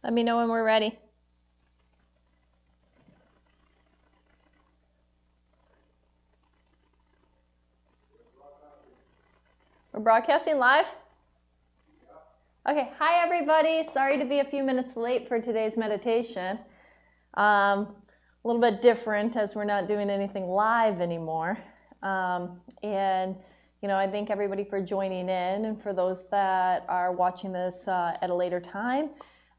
Let me know when we're ready. We're broadcasting live? Okay, hi everybody. Sorry to be a few minutes late for today's meditation. A little bit different as we're not doing anything live anymore. I thank everybody for joining in, and for those that are watching this at a later time.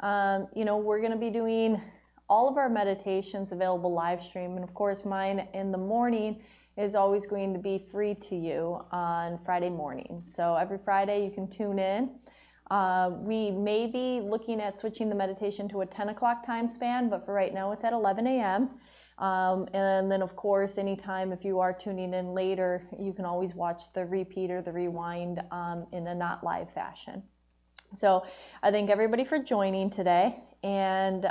We're going to be doing all of our meditations available live stream, and of course mine in the morning is always going to be free to you on Friday morning. So every Friday you can tune in. We may be looking at switching the meditation to a 10 o'clock time span, but for right now it's at 11 a.m. And then of course, anytime if you are tuning in later, you can always watch the repeat or the rewind in a not live fashion. So I thank everybody for joining today, and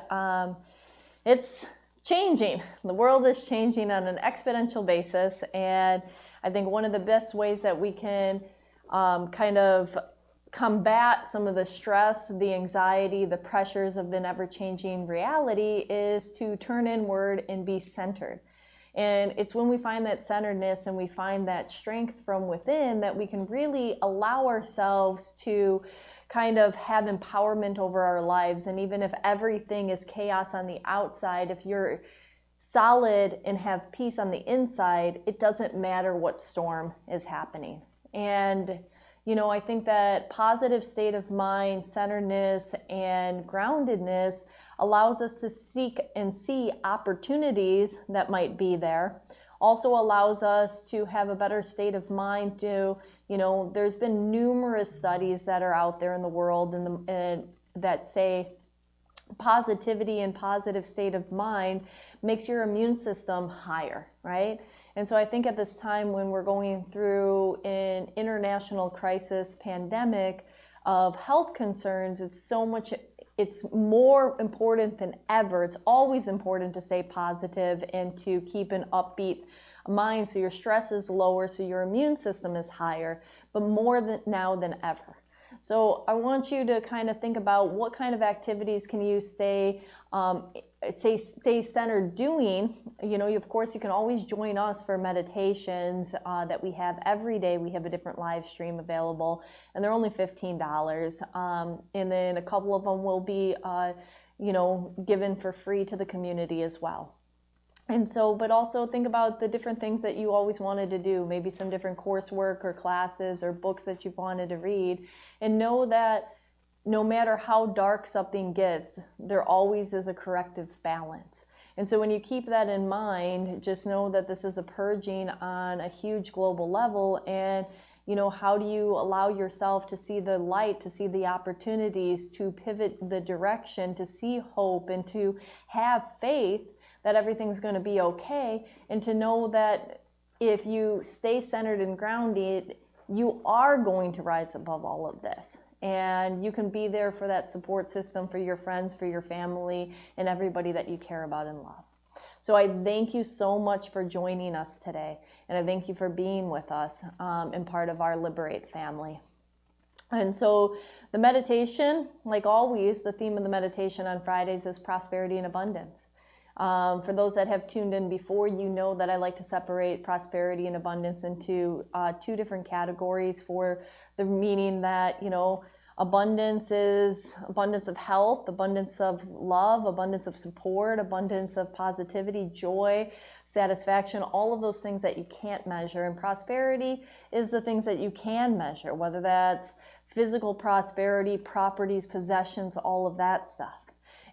it's changing. The world is changing on an exponential basis, and I think one of the best ways that we can kind of combat some of the stress, the anxiety, the pressures of an ever-changing reality is to turn inward and be centered. And it's when we find that centeredness and we find that strength from within that we can really allow ourselves to kind of have empowerment over our lives. And even if everything is chaos on the outside, if you're solid and have peace on the inside, it doesn't matter what storm is happening. And I think that positive state of mind, centeredness, and groundedness allows us to seek and see opportunities that might be there. Also allows us to have a better state of mind to, there's been numerous studies that are out there in the world and that say positivity and positive state of mind makes your immune system higher, right? And so I think at this time when we're going through an international crisis pandemic of health concerns, it's more important than ever. It's always important to stay positive and to keep an upbeat mind so your stress is lower, so your immune system is higher, but more now than ever. So I want you to kind of think about what kind of activities can you stay centered doing. Of course, you can always join us for meditations that we have every day. We have a different live stream available, and they're only $15. And then a couple of them will be, given for free to the community as well. And so, but also think about the different things that you always wanted to do, maybe some different coursework or classes or books that you've wanted to read, and know that no matter how dark something gets, there always is a corrective balance. And so when you keep that in mind, just know that this is a purging on a huge global level, and how do you allow yourself to see the light, to see the opportunities, to pivot the direction, to see hope, and to have faith that everything's going to be okay, and to know that if you stay centered and grounded, you are going to rise above all of this. And you can be there for that support system, for your friends, for your family, and everybody that you care about and love. So I thank you so much for joining us today, and I thank you for being with us and part of our Liberate family. And so the meditation, like always, the theme of the meditation on Fridays is prosperity and abundance. For those that have tuned in before, you know that I like to separate prosperity and abundance into two different categories, for the meaning that, abundance is abundance of health, abundance of love, abundance of support, abundance of positivity, joy, satisfaction, all of those things that you can't measure. And prosperity is the things that you can measure, whether that's physical prosperity, properties, possessions, all of that stuff.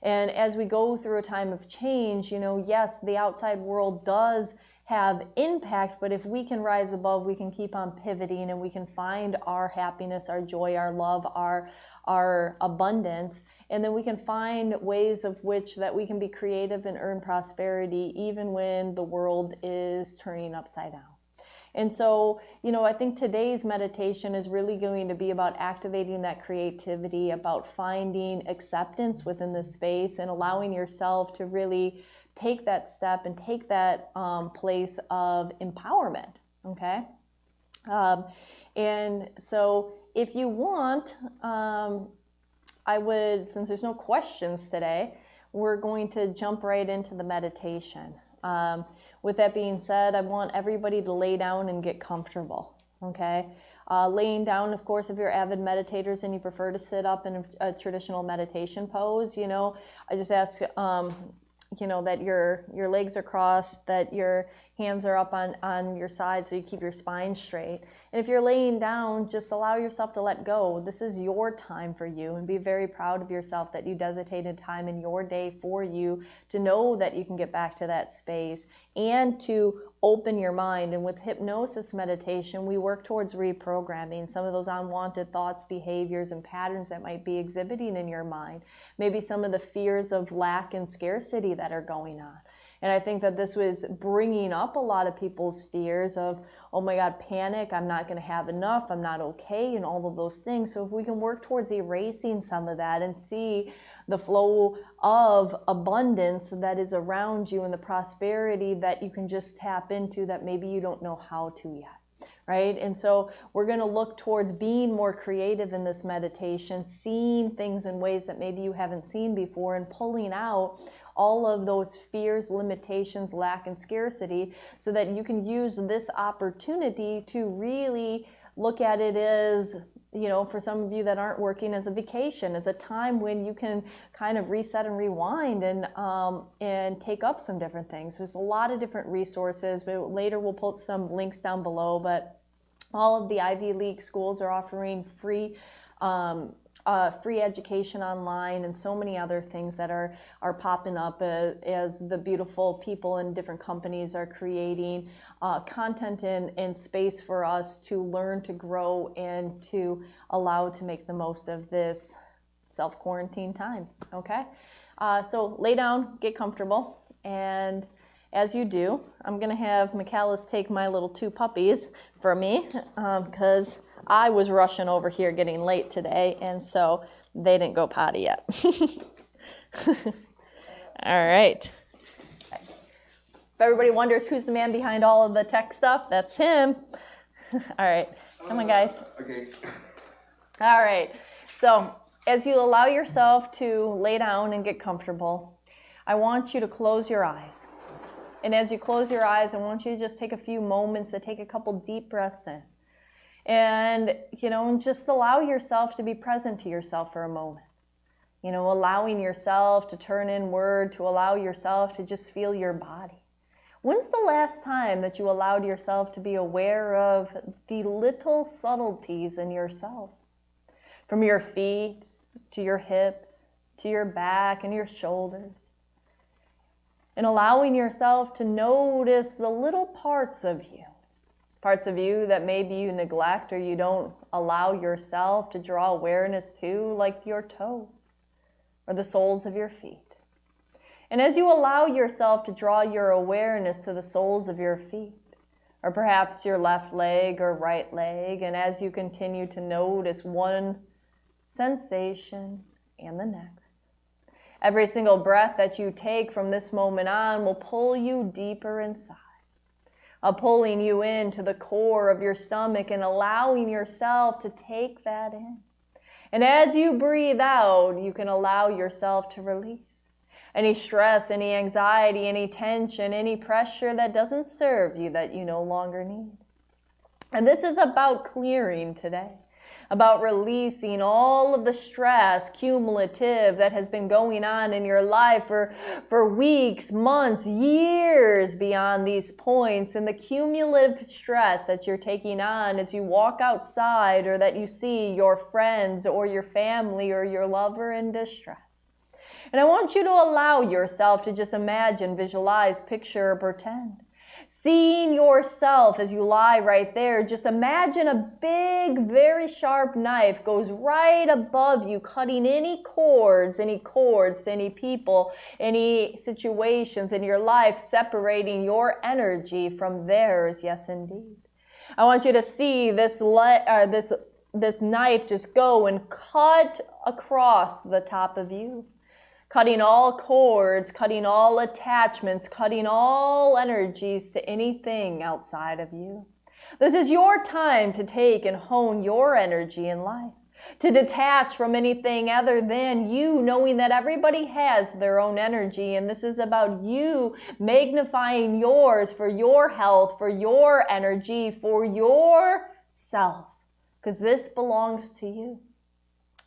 And as we go through a time of change, yes, the outside world does have impact, but if we can rise above, we can keep on pivoting, and we can find our happiness, our joy, our love, our abundance, and then we can find ways of which that we can be creative and earn prosperity even when the world is turning upside down. And so, I think today's meditation is really going to be about activating that creativity, about finding acceptance within this space and allowing yourself to really take that step and take that place of empowerment, okay? And so if you want, since there's no questions today, we're going to jump right into the meditation. With that being said, I want everybody to lay down and get comfortable, okay? Laying down, of course, if you're avid meditators and you prefer to sit up in a traditional meditation pose, you know, I just ask, you know, that your legs are crossed, that your hands are up on your side so you keep your spine straight. And if you're laying down, just allow yourself to let go. This is your time for you, and be very proud of yourself that you designated time in your day for you to know that you can get back to that space and to open your mind. And with hypnosis meditation, we work towards reprogramming some of those unwanted thoughts, behaviors, and patterns that might be exhibiting in your mind. Maybe some of the fears of lack and scarcity that are going on. And I think that this was bringing up a lot of people's fears of, oh my God, panic, I'm not going to have enough, I'm not okay, and all of those things. So if we can work towards erasing some of that and see the flow of abundance that is around you and the prosperity that you can just tap into that maybe you don't know how to yet. Right? And so we're going to look towards being more creative in this meditation, seeing things in ways that maybe you haven't seen before, and pulling out all of those fears, limitations, lack, and scarcity, so that you can use this opportunity to really look at it as, you know, for some of you that aren't working, as a vacation, as a time when you can kind of reset and rewind and take up some different things. There's a lot of different resources, but later we'll put some links down below. But all of the Ivy League schools are offering free education online, and so many other things that are popping up as the beautiful people and different companies are creating content and space for us to learn, to grow, and to allow to make the most of this self-quarantine time, okay? So lay down, get comfortable, and as you do, I'm going to have Michaelis take my little two puppies for me because I was rushing over here getting late today, and so they didn't go potty yet. All right. If everybody wonders who's the man behind all of the tech stuff, that's him. All right. Come on, guys. Okay. All right. So as you allow yourself to lay down and get comfortable, I want you to close your eyes. And as you close your eyes, I want you to just take a few moments to take a couple deep breaths in. And, you know, and just allow yourself to be present to yourself for a moment. You know, allowing yourself to turn inward, to allow yourself to just feel your body. When's the last time that you allowed yourself to be aware of the little subtleties in yourself? From your feet, to your hips, to your back and your shoulders. And allowing yourself to notice the little parts of you. Parts of you that maybe you neglect or you don't allow yourself to draw awareness to, like your toes or the soles of your feet. And as you allow yourself to draw your awareness to the soles of your feet, or perhaps your left leg or right leg, and as you continue to notice one sensation and the next, every single breath that you take from this moment on will pull you deeper inside. Pulling you into the core of your stomach and allowing yourself to take that in. And as you breathe out, you can allow yourself to release any stress, any anxiety, any tension, any pressure that doesn't serve you, that you no longer need. And this is about clearing today, about releasing all of the stress, cumulative, that has been going on in your life for weeks, months, years beyond these points, and the cumulative stress that you're taking on as you walk outside or that you see your friends or your family or your lover in distress. And I want you to allow yourself to just imagine, visualize, picture, or pretend. Seeing yourself as you lie right there, just imagine a big, very sharp knife goes right above you, cutting any cords to any people, any situations in your life, separating your energy from theirs. Yes, indeed. I want you to see this knife just go and cut across the top of you. Cutting all cords, cutting all attachments, cutting all energies to anything outside of you. This is your time to take and hone your energy in life. to detach from anything other than you, knowing that everybody has their own energy. And this is about you magnifying yours for your health, for your energy, for yourself, because this belongs to you.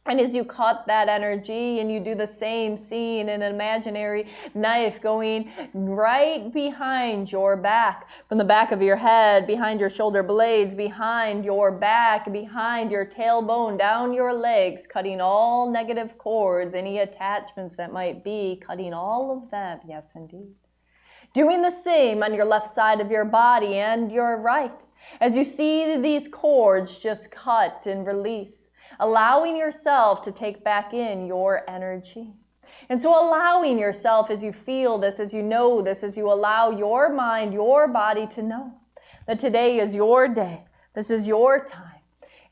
And as you cut that energy and you do the same, seeing an imaginary knife going right behind your back, from the back of your head, behind your shoulder blades, behind your back, behind your tailbone, down your legs, cutting all negative cords, any attachments that might be, cutting all of them. Yes, indeed. Doing the same on your left side of your body and your right. As you see these cords just cut and release, allowing yourself to take back in your energy. And so allowing yourself, as you feel this, as you know this, as you allow your mind, your body to know that today is your day, this is your time,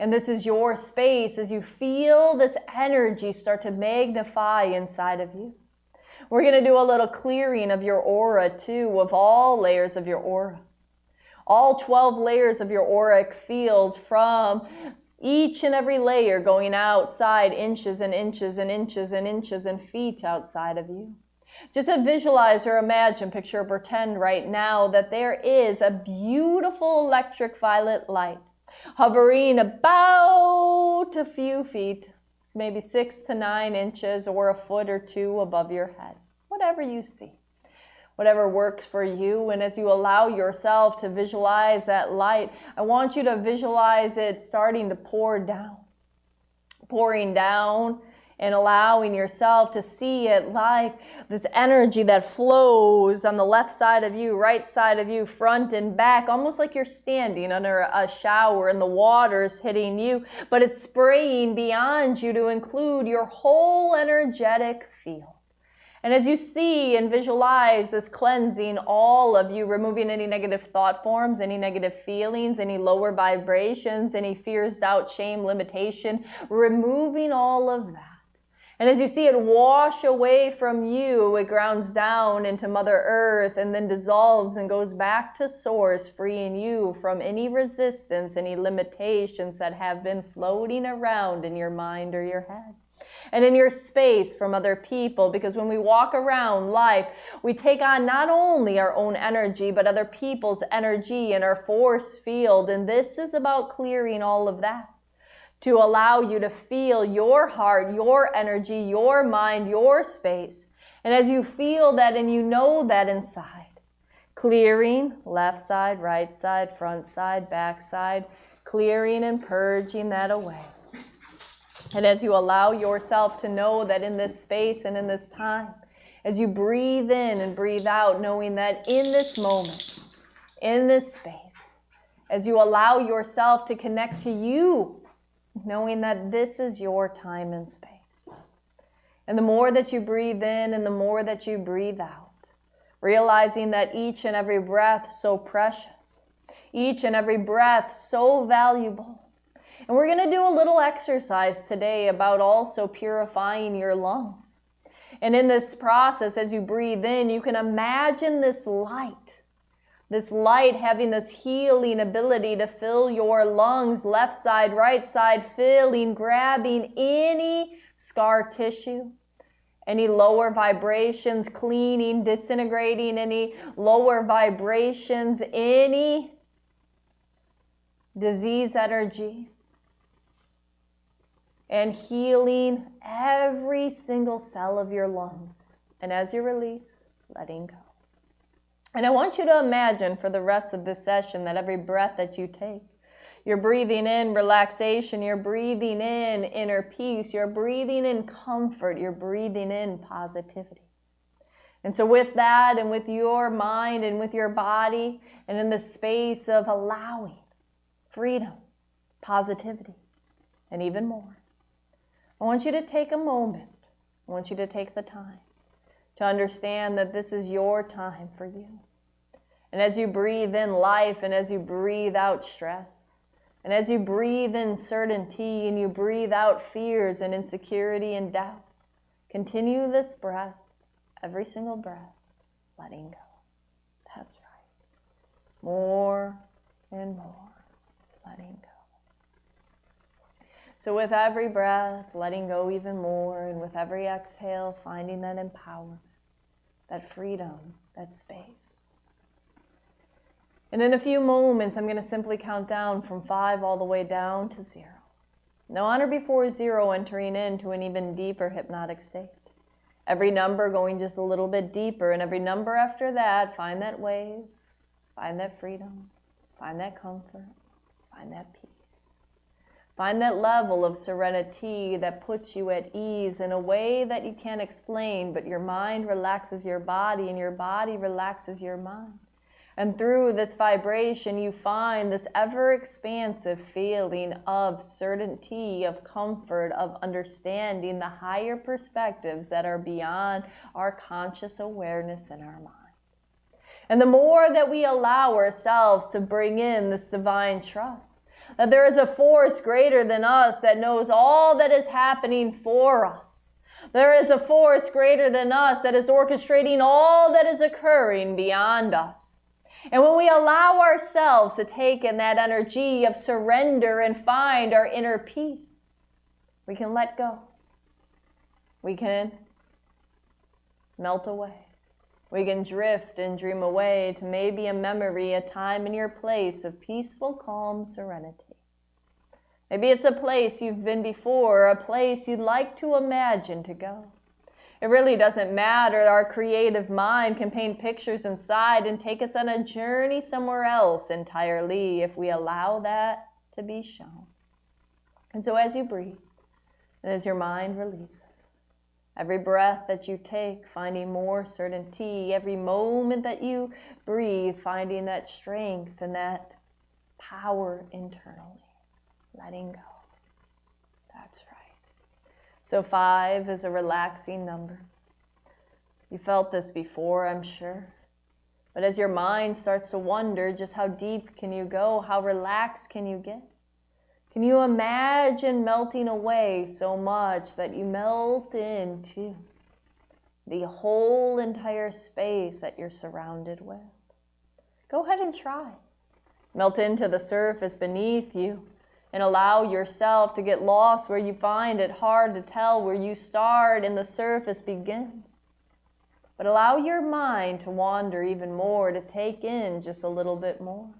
and this is your space, as you feel this energy start to magnify inside of you. We're going to do a little clearing of your aura too, of all layers of your aura. All 12 layers of your auric field, from each and every layer going outside inches and inches and inches and inches and feet outside of you. Just visualize or imagine, picture or pretend right now that there is a beautiful electric violet light hovering about a few feet, maybe 6 to 9 inches or a foot or two above your head. Whatever you see, whatever works for you. And as you allow yourself to visualize that light, I want you to visualize it starting to pouring down, and allowing yourself to see it like this energy that flows on the left side of you, right side of you, front and back, almost like you're standing under a shower and the water's hitting you, but it's spraying beyond you to include your whole energetic field. And as you see and visualize this cleansing all of you, removing any negative thought forms, any negative feelings, any lower vibrations, any fears, doubt, shame, limitation, removing all of that. And as you see it wash away from you, it grounds down into Mother Earth and then dissolves and goes back to Source, freeing you from any resistance, any limitations that have been floating around in your mind or your head. And in your space from other people, because when we walk around life, we take on not only our own energy, but other people's energy in our force field. And this is about clearing all of that to allow you to feel your heart, your energy, your mind, your space. And as you feel that and you know that inside, clearing left side, right side, front side, back side, clearing and purging that away. And as you allow yourself to know that in this space and in this time, as you breathe in and breathe out, knowing that in this moment, in this space, as you allow yourself to connect to you, knowing that this is your time and space. And the more that you breathe in and the more that you breathe out, realizing that each and every breath so precious, each and every breath so valuable. And we're going to do a little exercise today about also purifying your lungs. And in this process, as you breathe in, you can imagine this light having this healing ability to fill your lungs, left side, right side, filling, grabbing any scar tissue, any lower vibrations, cleaning, disintegrating any lower vibrations, any disease energy, and healing every single cell of your lungs. And as you release, letting go. And I want you to imagine for the rest of this session that every breath that you take, you're breathing in relaxation, you're breathing in inner peace, you're breathing in comfort, you're breathing in positivity. And so with that and with your mind and with your body and in the space of allowing freedom, positivity, and even more, I want you to take a moment. I want you to take the time to understand that this is your time for you. And as you breathe in life and as you breathe out stress, and as you breathe in certainty and you breathe out fears and insecurity and doubt, continue this breath, every single breath, letting go. That's right. More and more letting go. So with every breath, letting go even more, and with every exhale, finding that empowerment, that freedom, that space. And in a few moments, I'm going to simply count down from 5 all the way down to 0. Now on or before 0, entering into an even deeper hypnotic state. Every number going just a little bit deeper, and every number after that, find that wave, find that freedom, find that comfort, find that peace. Find that level of serenity that puts you at ease in a way that you can't explain, but your mind relaxes your body and your body relaxes your mind. And through this vibration, you find this ever-expansive feeling of certainty, of comfort, of understanding the higher perspectives that are beyond our conscious awareness in our mind. And the more that we allow ourselves to bring in this divine trust, that there is a force greater than us that knows all that is happening for us. There is a force greater than us that is orchestrating all that is occurring beyond us. And when we allow ourselves to take in that energy of surrender and find our inner peace, we can let go. We can melt away. We can drift and dream away to maybe a memory, a time in your place of peaceful, calm serenity. Maybe it's a place you've been before, or a place you'd like to imagine to go. It really doesn't matter. Our creative mind can paint pictures inside and take us on a journey somewhere else entirely if we allow that to be shown. And so as you breathe, and as your mind releases, every breath that you take, finding more certainty, every moment that you breathe, finding that strength and that power internally, letting go. That's right. So 5 is a relaxing number. You felt this before, I'm sure. But as your mind starts to wonder just how deep can you go, how relaxed can you get? Can you imagine melting away so much that you melt into the whole entire space that you're surrounded with? Go ahead and try. Melt into the surface beneath you and allow yourself to get lost where you find it hard to tell where you start and the surface begins. But allow your mind to wander even more, to take in just a little bit more,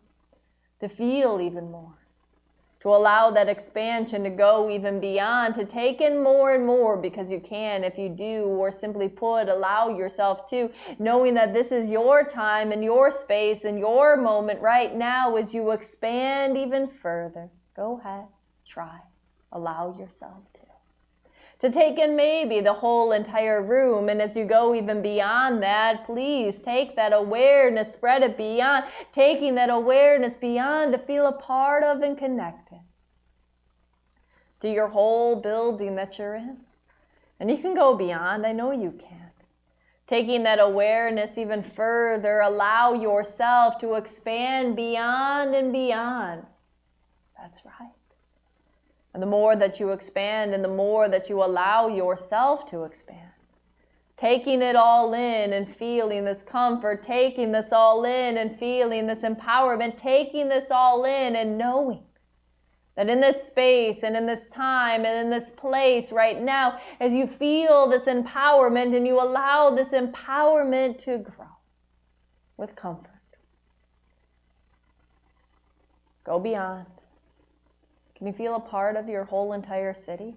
to feel even more, to allow that expansion to go even beyond, to take in more and more, because you can if you do, or simply put, allow yourself to, knowing that this is your time and your space and your moment right now as you expand even further. Go ahead, try, allow yourself to take in maybe the whole entire room. And as you go even beyond that, please take that awareness, spread it beyond, taking that awareness beyond to feel a part of and connected to your whole building that you're in. And you can go beyond, I know you can. Taking that awareness even further, allow yourself to expand beyond and beyond. That's right. And the more that you expand and the more that you allow yourself to expand, taking it all in and feeling this comfort, taking this all in and feeling this empowerment, taking this all in and knowing that in this space and in this time and in this place right now, as you feel this empowerment and you allow this empowerment to grow with comfort, go beyond. Can you feel a part of your whole entire city?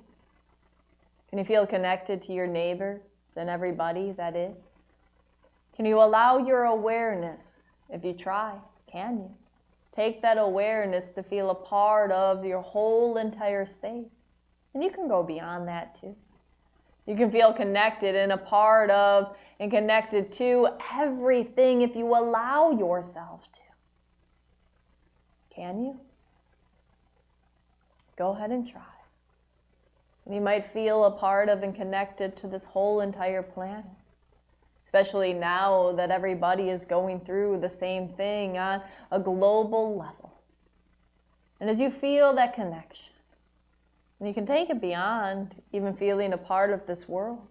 Can you feel connected to your neighbors and everybody that is? Can you allow your awareness, if you try, can you? Take that awareness to feel a part of your whole entire state. And you can go beyond that too. You can feel connected and a part of and connected to everything if you allow yourself to. Can you? Go ahead and try. And you might feel a part of and connected to this whole entire planet, especially now that everybody is going through the same thing on a global level. And as you feel that connection, and you can take it beyond even feeling a part of this world,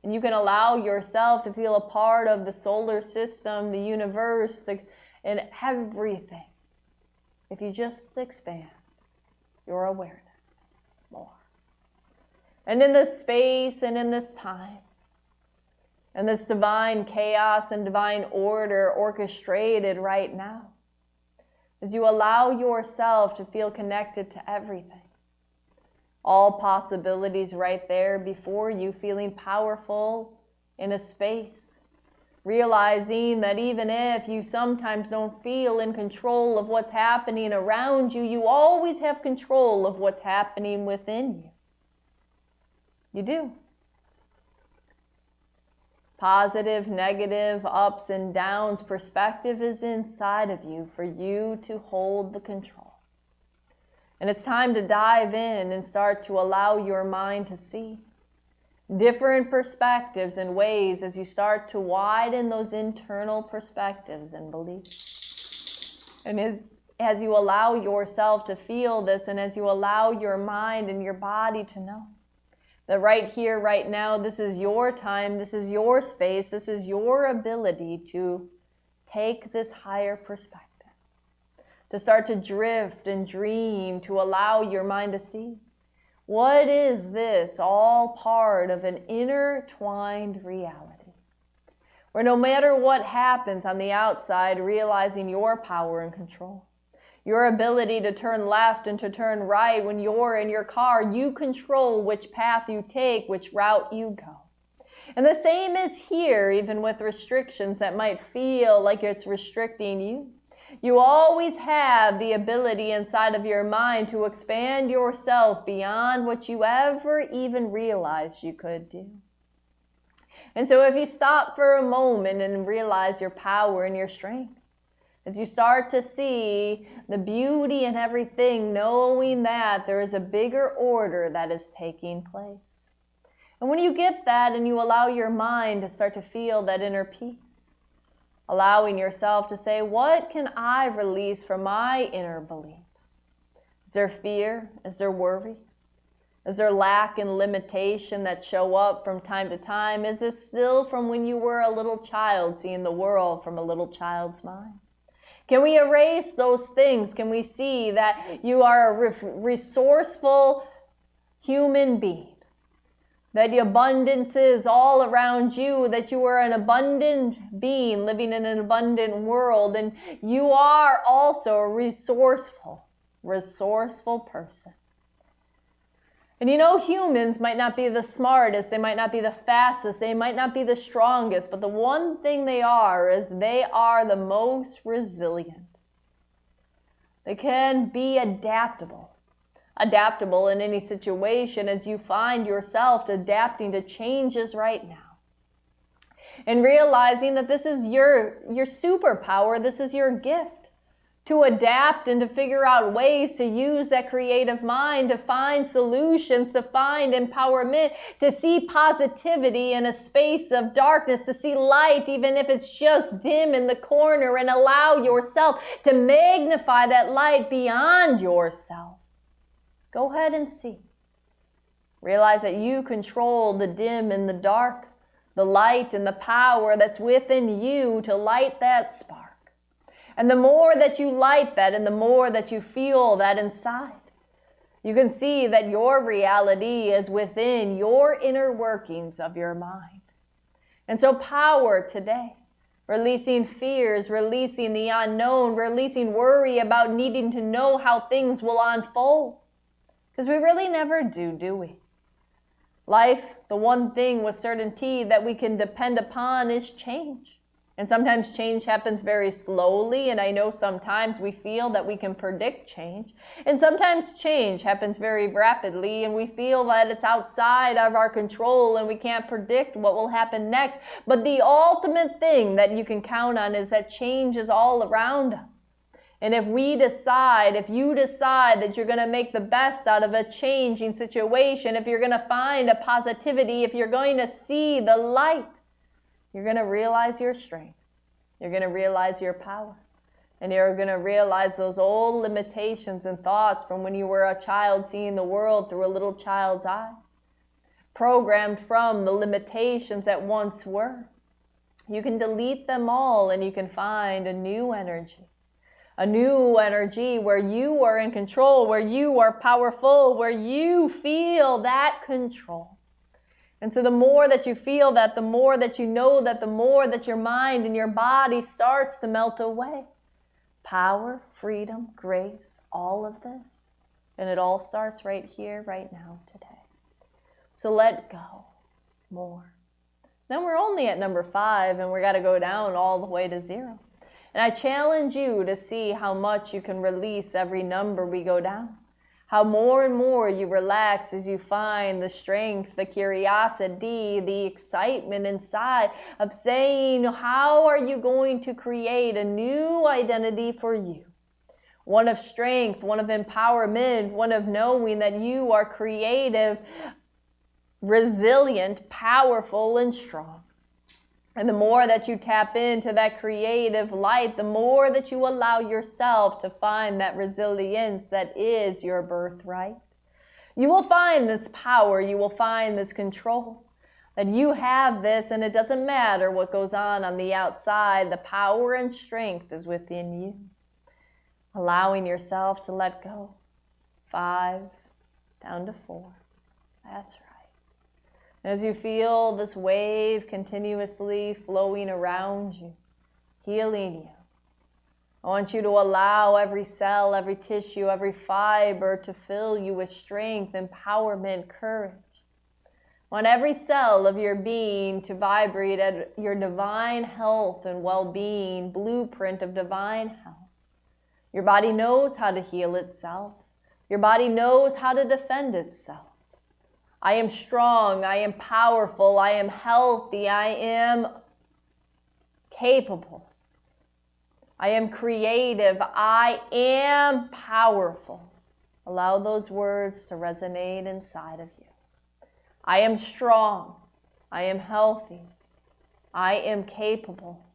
and you can allow yourself to feel a part of the solar system, the universe, and everything, if you just expand your awareness more. And in this space and in this time, and this divine chaos and divine order orchestrated right now, as you allow yourself to feel connected to everything, all possibilities right there before you, feeling powerful in a space, realizing that even if you sometimes don't feel in control of what's happening around you, you always have control of what's happening within you. You do. Positive, negative, ups and downs, perspective is inside of you for you to hold the control. And it's time to dive in and start to allow your mind to see different perspectives and ways as you start to widen those internal perspectives and beliefs. And as you allow yourself to feel this, and as you allow your mind and your body to know that right here, right now, this is your time, this is your space, this is your ability to take this higher perspective, to start to drift and dream, to allow your mind to see, what is this? All part of an intertwined reality, where no matter what happens on the outside, realizing your power and control. Your ability to turn left and to turn right when you're in your car, you control which path you take, which route you go. And the same is here, even with restrictions that might feel like it's restricting you. You always have the ability inside of your mind to expand yourself beyond what you ever even realized you could do. And so if you stop for a moment and realize your power and your strength, as you start to see the beauty in everything, knowing that there is a bigger order that is taking place. And when you get that and you allow your mind to start to feel that inner peace, allowing yourself to say, what can I release from my inner beliefs? Is there fear? Is there worry? Is there lack and limitation that show up from time to time? Is this still from when you were a little child, seeing the world from a little child's mind? Can we erase those things? Can we see that you are a resourceful human being? That the abundance is all around you, that you are an abundant being living in an abundant world, and you are also a resourceful person. And you know, humans might not be the smartest, they might not be the fastest, they might not be the strongest, but the one thing they are is they are the most resilient. They can be adaptable in any situation as you find yourself adapting to changes right now. And realizing that this is your superpower, this is your gift. To adapt and to figure out ways to use that creative mind, to find solutions, to find empowerment, to see positivity in a space of darkness, to see light even if it's just dim in the corner, and allow yourself to magnify that light beyond yourself. Go ahead and see. Realize that you control the dim and the dark, the light and the power that's within you to light that spark. And the more that you light that and the more that you feel that inside, you can see that your reality is within your inner workings of your mind. And so power today, releasing fears, releasing the unknown, releasing worry about needing to know how things will unfold. Because we really never do we? Life, the one thing with certainty that we can depend upon is change. And sometimes change happens very slowly, and I know sometimes we feel that we can predict change. And sometimes change happens very rapidly, and we feel that it's outside of our control and we can't predict what will happen next. But the ultimate thing that you can count on is that change is all around us. And if you decide that you're going to make the best out of a changing situation, if you're going to find a positivity, if you're going to see the light, you're going to realize your strength. You're going to realize your power. And you're going to realize those old limitations and thoughts from when you were a child seeing the world through a little child's eyes. Programmed from the limitations that once were. You can delete them all and you can find a new energy. a new energy where you are in control, where you are powerful, where you feel that control. And so the more that you feel that, the more that you know that, the more that your mind and your body starts to melt away. Power, freedom, grace, all of this. And it all starts right here, right now, today. So let go more. Then we're only at number 5, and we got to go down all the way to 0. And I challenge you to see how much you can release every number we go down. How more and more you relax as you find the strength, the curiosity, the excitement inside of saying, how are you going to create a new identity for you? One of strength, one of empowerment, one of knowing that you are creative, resilient, powerful, and strong. And the more that you tap into that creative light, the more that you allow yourself to find that resilience that is your birthright. You will find this power, you will find this control, that you have this, and it doesn't matter what goes on the outside, the power and strength is within you. Allowing yourself to let go. 5, down to 4. That's right. As you feel this wave continuously flowing around you, healing you, I want you to allow every cell, every tissue, every fiber to fill you with strength, empowerment, courage. I want every cell of your being to vibrate at your divine health and well-being, blueprint of divine health. Your body knows how to heal itself. Your body knows how to defend itself. I am strong, I am powerful, I am healthy, I am capable. I am creative, I am powerful. Allow those words to resonate inside of you. I am strong, I am healthy, I am capable.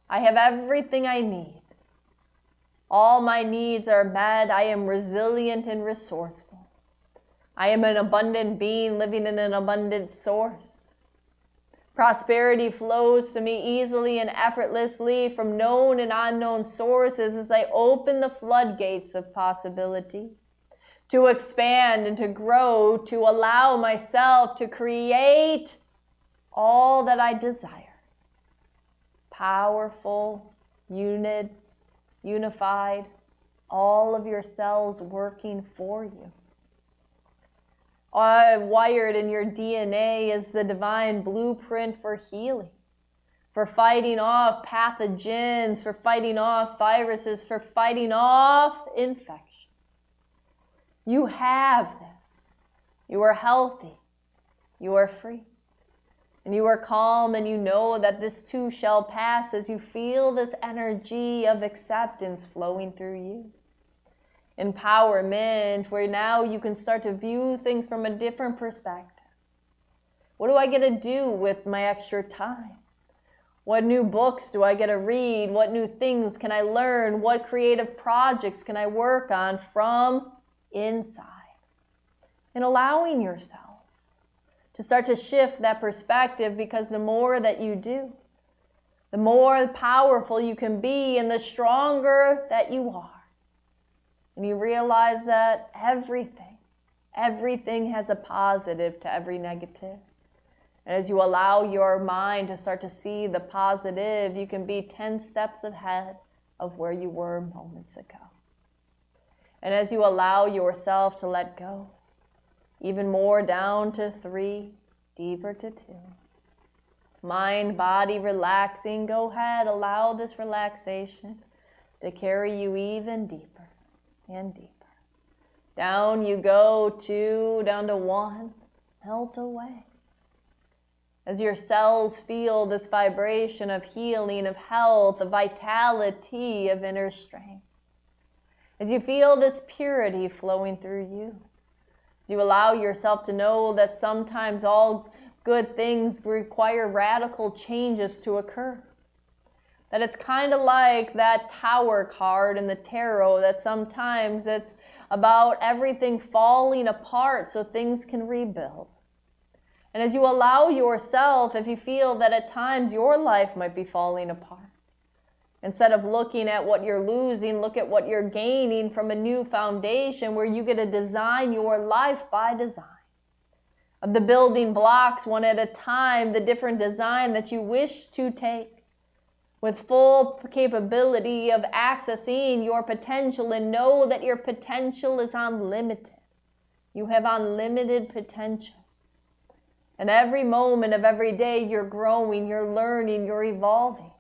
I have everything I need. All my needs are met, I am resilient and resourceful. I am an abundant being living in an abundant source. Prosperity flows to me easily and effortlessly from known and unknown sources as I open the floodgates of possibility to expand and to grow, to allow myself to create all that I desire. Powerful, unified, all of your cells working for you. Wired in your DNA is the divine blueprint for healing, for fighting off pathogens, for fighting off viruses, for fighting off infections. You have this. You are healthy. You are free. And you are calm, and you know that this too shall pass as you feel this energy of acceptance flowing through you. Empowerment, where now you can start to view things from a different perspective. What do I get to do with my extra time? What new books do I get to read? What new things can I learn? What creative projects can I work on from inside? And allowing yourself to start to shift that perspective, because the more that you do, the more powerful you can be and the stronger that you are. And you realize that everything has a positive to every negative. And as you allow your mind to start to see the positive, you can be 10 steps ahead of where you were moments ago. And as you allow yourself to let go, even more down to 3, deeper to 2. Mind, body relaxing, go ahead, allow this relaxation to carry you even deeper. And deeper. Down you go, 2, down to 1, melt away. As your cells feel this vibration of healing, of health, of vitality, of inner strength. As you feel this purity flowing through you. As you allow yourself to know that sometimes all good things require radical changes to occur. That it's kind of like that Tower card in the tarot, that sometimes it's about everything falling apart so things can rebuild. And as you allow yourself, if you feel that at times your life might be falling apart, Instead of looking at what you're losing, look at what you're gaining from a new foundation where you get to design your life by design. Of the building blocks, one at a time, the different design that you wish to take, with full capability of accessing your potential, and know that your potential is unlimited. You have unlimited potential. And every moment of every day, you're growing, you're learning, you're evolving.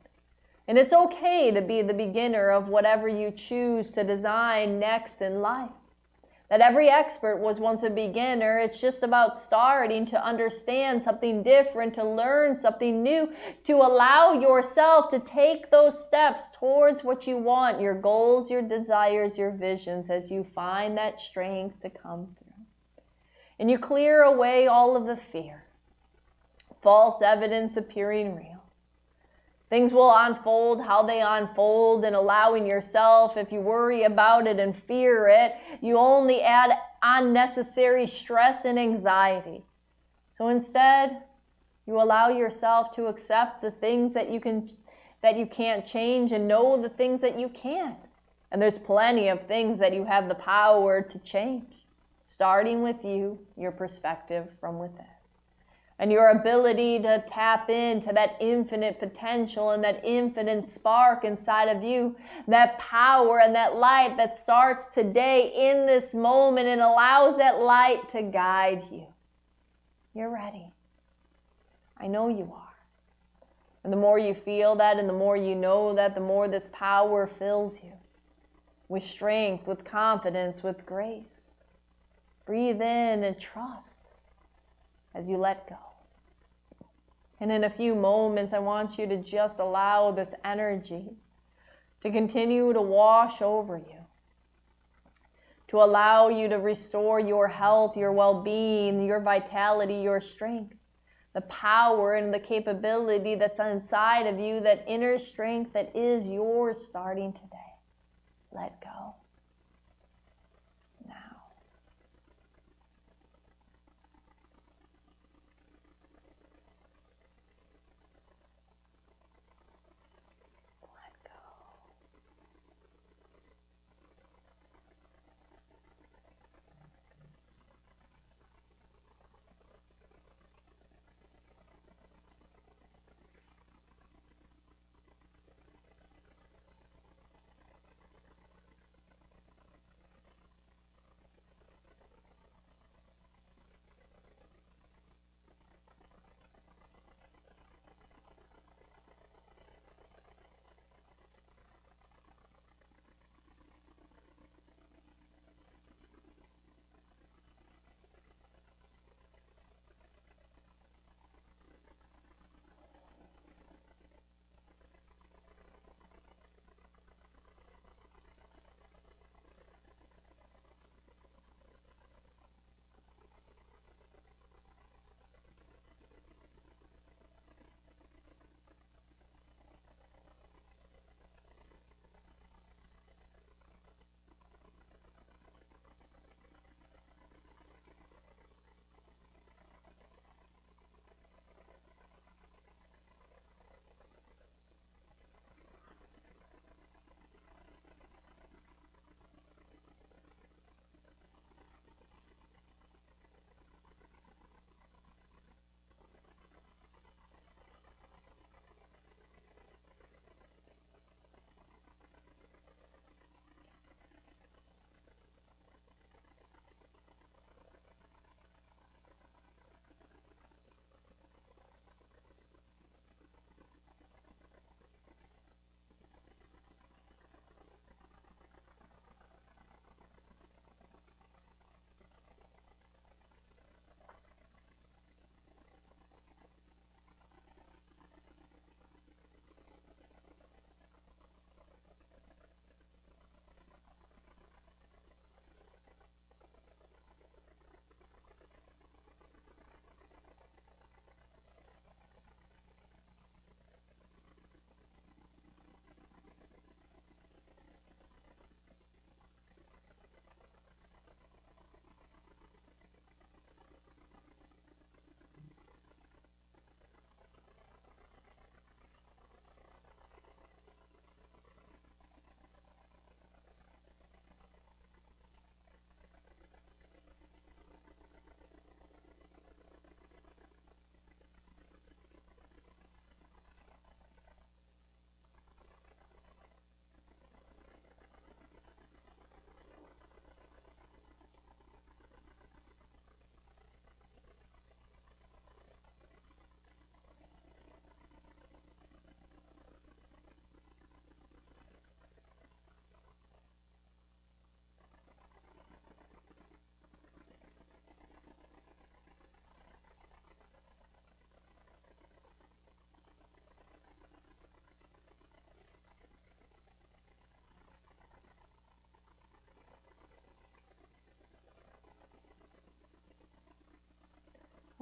And it's okay to be the beginner of whatever you choose to design next in life. That every expert was once a beginner. It's just about starting to understand something different, to learn something new, to allow yourself to take those steps towards what you want, your goals, your desires, your visions, as you find that strength to come through. And you clear away all of the fear, false evidence appearing real. Things will unfold how they unfold, and allowing yourself, if you worry about it and fear it, you only add unnecessary stress and anxiety. So instead, you allow yourself to accept the things that you can't change, and know the things that you can. And there's plenty of things that you have the power to change, starting with you, your perspective from within. And your ability to tap into that infinite potential and that infinite spark inside of you, that power and that light that starts today in this moment and allows that light to guide you. You're ready. I know you are. And the more you feel that and the more you know that, the more this power fills you with strength, with confidence, with grace. Breathe in and trust as you let go. And in a few moments, I want you to just allow this energy to continue to wash over you, to allow you to restore your health, your well-being, your vitality, your strength, the power and the capability that's inside of you, that inner strength that is yours starting today. Let go.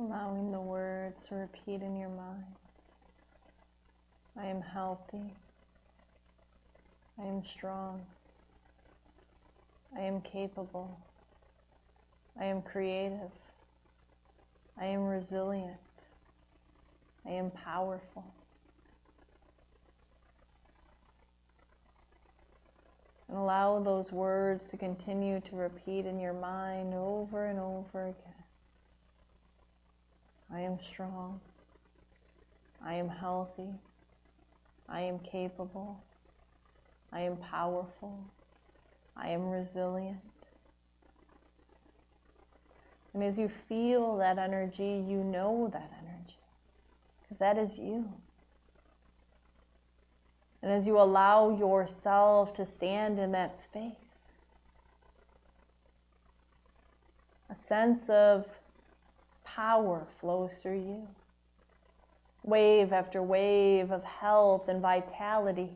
Allowing the words to repeat in your mind. I am healthy. I am strong. I am capable. I am creative. I am resilient. I am powerful. And allow those words to continue to repeat in your mind over and over again. I am strong. I am healthy. I am capable. I am powerful. I am resilient. And as you feel that energy, you know that energy, because that is you. And as you allow yourself to stand in that space, a sense of power flows through you. Wave after wave of health and vitality.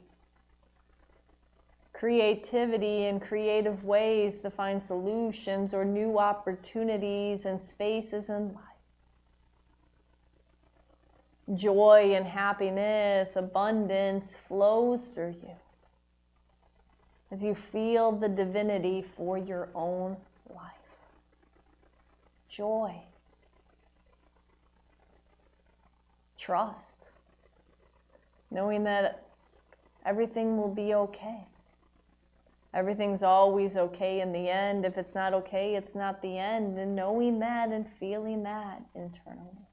Creativity and creative ways to find solutions or new opportunities and spaces in life. Joy and happiness, abundance flows through you as you feel the divinity for your own life. Joy. Trust. Knowing that everything will be okay. Everything's always okay in the end. If it's not okay, it's not the end. And knowing that and feeling that internally.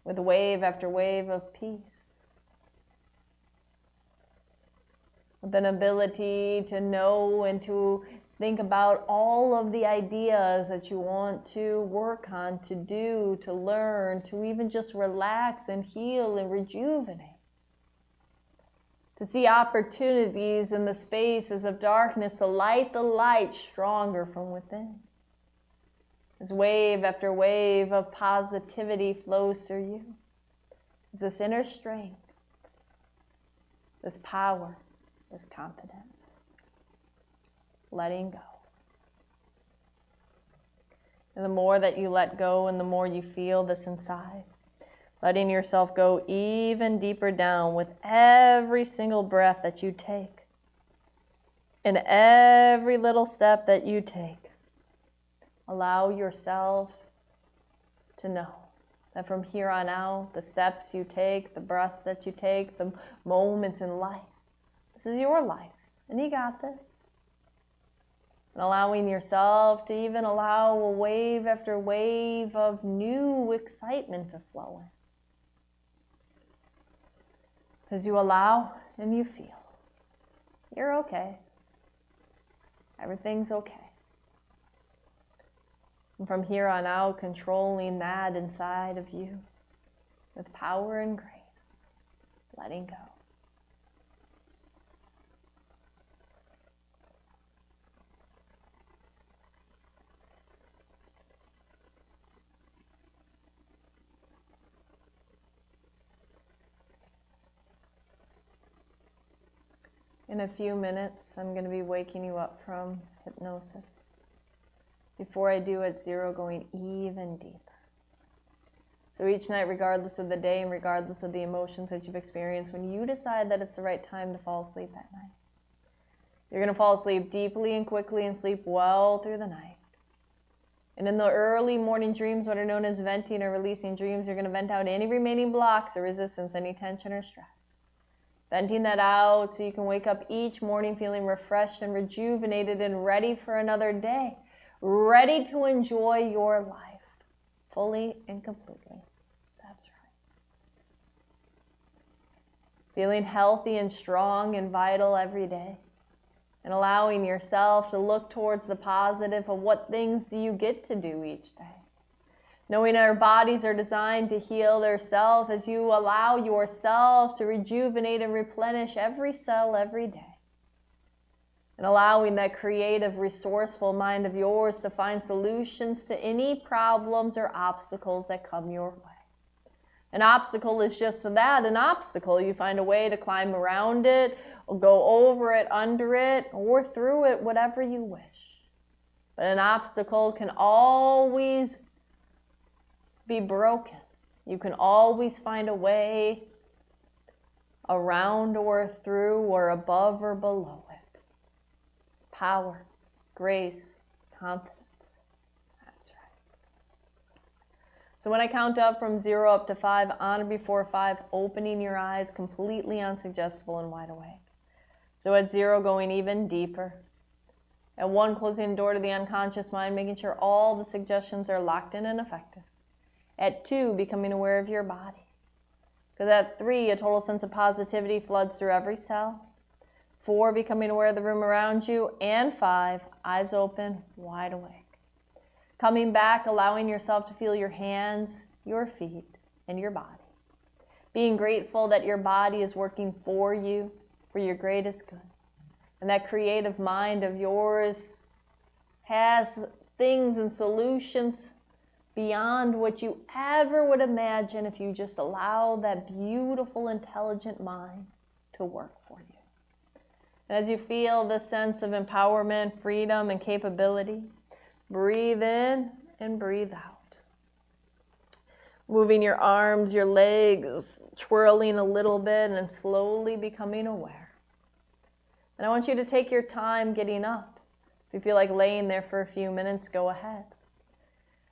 With wave after wave of peace. With an ability to know and to think about all of the ideas that you want to work on, to do, to learn, to even just relax and heal and rejuvenate. To see opportunities in the spaces of darkness, to light the light stronger from within. As wave after wave of positivity flows through you. It's this inner strength, this power, this confidence. Letting go. And the more that you let go and the more you feel this inside, letting yourself go even deeper down with every single breath that you take and every little step that you take. Allow yourself to know that from here on out, the steps you take, the breaths that you take, the moments in life, this is your life, and you got this. And allowing yourself to even allow a wave after wave of new excitement to flow in. As you allow and you feel, you're okay. Everything's okay. And from here on out, controlling that inside of you with power and grace, letting go. In a few minutes, I'm going to be waking you up from hypnosis. Before I do, at 0, going even deeper. So each night, regardless of the day and regardless of the emotions that you've experienced, when you decide that it's the right time to fall asleep that night, you're going to fall asleep deeply and quickly and sleep well through the night. And in the early morning dreams, what are known as venting or releasing dreams, you're going to vent out any remaining blocks or resistance, any tension or stress. Venting that out so you can wake up each morning feeling refreshed and rejuvenated and ready for another day. Ready to enjoy your life fully and completely. That's right. Feeling healthy and strong and vital every day. And allowing yourself to look towards the positive of what things do you get to do each day. Knowing our bodies are designed to heal themselves as you allow yourself to rejuvenate and replenish every cell every day. And allowing that creative, resourceful mind of yours to find solutions to any problems or obstacles that come your way. An obstacle is just that, an obstacle. You find a way to climb around it, or go over it, under it, or through it, whatever you wish. But an obstacle can always be broken. You can always find a way around or through or above or below it. Power, grace, confidence. That's right. So when I count up from 0 up to 5, on or before 5, opening your eyes, completely unsuggestible and wide awake. So at 0, going even deeper. At 1, closing the door to the unconscious mind, making sure all the suggestions are locked in and effective. At 2, becoming aware of your body. Because at 3, a total sense of positivity floods through every cell. 4, becoming aware of the room around you. And 5, eyes open, wide awake. Coming back, allowing yourself to feel your hands, your feet, and your body. Being grateful that your body is working for you, for your greatest good. And that creative mind of yours has things and solutions beyond what you ever would imagine if you just allow that beautiful, intelligent mind to work for you. And as you feel this sense of empowerment, freedom, and capability, breathe in and breathe out. Moving your arms, your legs, twirling a little bit, and slowly becoming aware. And I want you to take your time getting up. If you feel like laying there for a few minutes, go ahead.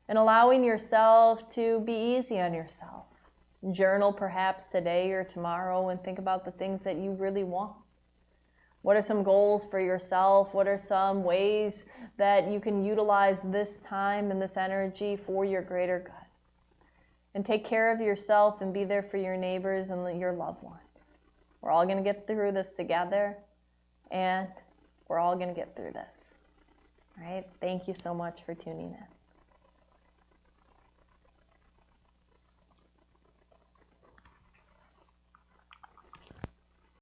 And allowing yourself to be easy on yourself. Journal perhaps today or tomorrow and think about the things that you really want. What are some goals for yourself? What are some ways that you can utilize this time and this energy for your greater good? And take care of yourself and be there for your neighbors and your loved ones. We're all going to get through this together, and we're all going to get through this. All right? Thank you so much for tuning in.